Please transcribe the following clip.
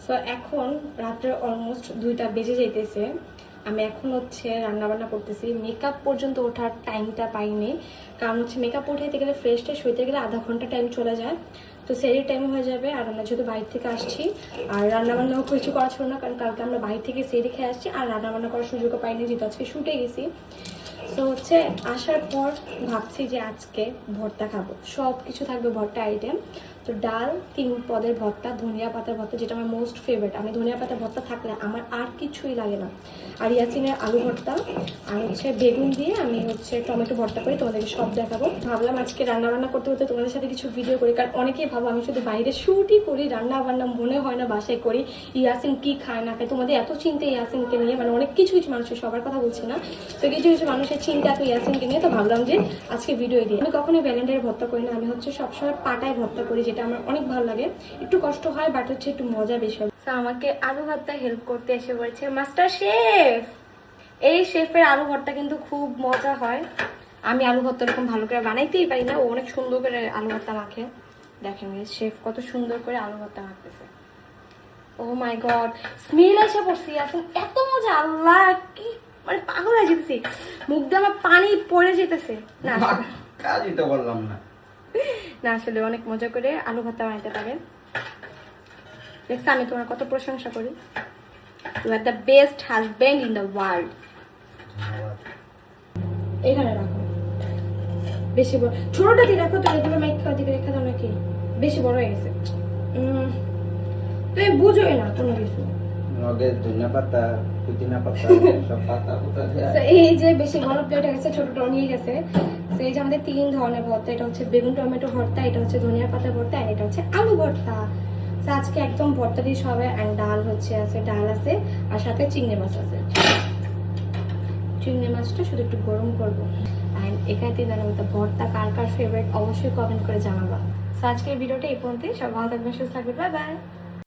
So এখন রাত্রে almost 2টা বেজে যাইতেছে। আমি এখন হচ্ছে রান্নাবান্না করতেছি। মেকআপ পর্যন্ত ওঠার টাইমটা পাইনি, কারণ হচ্ছে মেকআপ উঠাইতে গেলে ফ্রেশ ট্রেশ হইতে গেলে আধা ঘন্টা টাইম চলে যায়। তো সেই টাইম হয়ে যাবে। আর আমরা যেহেতু বাইরে থেকে আসছি, আর রান্নাবান্নাও কিছু করা ছিল না, কারণ কালকে আমরা বাইরে থেকে সেরে খেয়ে আসছি, আর রান্নাবান্না করার সুযোগও পাইনি যেহেতু আজকে শুটে গেছি। তো হচ্ছে আসার পর ভাবছি যে আজকে ভর্তা খাবো, সব কিছু থাকবে ভর্তা আইটেম। তো ডাল, 3 পদের ভর্তা, ধনিয়া পাতার ভর্তা যেটা আমার মোস্ট ফেভারিট। আমি ধনিয়া পাতার ভর্তা থাকলে আমার আর কিছুই লাগে না। আর ইয়াসিনের আলু ভর্তা, আর হচ্ছে বেগুন দিয়ে আমি হচ্ছে টমেটো ভর্তা করি, তোমাদেরকে সব দেখাবো। ভাবলাম আজকে রান্নাবান্না করতে করতে তোমাদের সাথে কিছু ভিডিও করি, কারণ অনেকেই ভাবো আমি শুধু বাইরে শুটই করি, রান্নাবান্না মনে হয় না বাসায় করি। ইয়াসিন কি খায় না খায়, তোমাদের এত চিন্তা ইয়াসিনকে নিয়ে, মানে অনেক কিছু কিছু মানুষের, সবার কথা বলছি না, তো কিছু কিছু মানুষের চিন্তা এত ইয়াসিনকে নিয়ে। তো ভাবলাম যে আজকে ভিডিও দিই। আমি কখনোই ভ্যালেন্টাইনের ভর্তা করি না, আমি হচ্ছে সবসময় পাটায় ভর্তা করি, যেটা আমার অনেক ভালো লাগে। একটু কষ্ট হয় বাট হচ্ছে একটু মজা বেশি হয়। তো আমাকে আলু ভর্তা হেল্প করতে এসে বলছে মাস্টার শেফ। এই শেফের আলু ভর্তা কিন্তু খুব মজা হয়। আমি আলু ভর্তা এরকম ভালো করে বানাইতেই পারি না, ও অনেক সুন্দর করে আলু ভর্তা মাখে। দেখেন শেফ কত সুন্দর করে আলু ভর্তা মাখতেছে। ও মাই গড, স্মেল এসে পড়ছি এখন, এত মজা, আল্লাহ কি মানে পাগল হয়ে যেতেছি, মুখ দিয়ে আমার পানি পড়ে যেতেছে। না কাজই তো বললাম না। না আসলে অনেক মজা করে আলু ভর্তা বানাইতে পারে। দেখছো আমি তোমার কত প্রশংসা করি। You are the best husband in the world. এখানে রাখো, বেশি বড়, ছোটটা দিয়ে রাখো তো, এগুলো মাইক খাওয়া দিকে রেখে দাও নাকি, বেশি বড় হয়ে গেছে। তুমি বুঝোই না কোনো কিছু। ধনিয়া পাতা, পুদিনা পাতা, সব পাতা পুতা এই যে বেশি বড় প্লেট গেছে, ছোটটাও নিয়ে গেছে। এই যে আমাদের 3 ধরনের ভর্তা, এটা হচ্ছে বেগুন টমেটো ভর্তা, এটা হচ্ছে ধনিয়া পাতা ভর্তা, আর এটা হচ্ছে আলু ভর্তা। তো আজকে একদম ভর্তা দিয়ে সবাই, আর ডাল হচ্ছে আছে, ডাল আছে, আর সাথে চিংড়ি মাছ আছে। চিংড়ি মাছটা শুধু একটু গরম করবো। আর এখানে 3 ধরনের ভর্তা কার কার ফেভারিট অবশ্যই কমেন্ট করে জানাবা। তো আজকের ভিডিওটা এই পর্যন্তই। সব ভালো থাকবেন, সুস্থ থাকবেন, বাই বাই।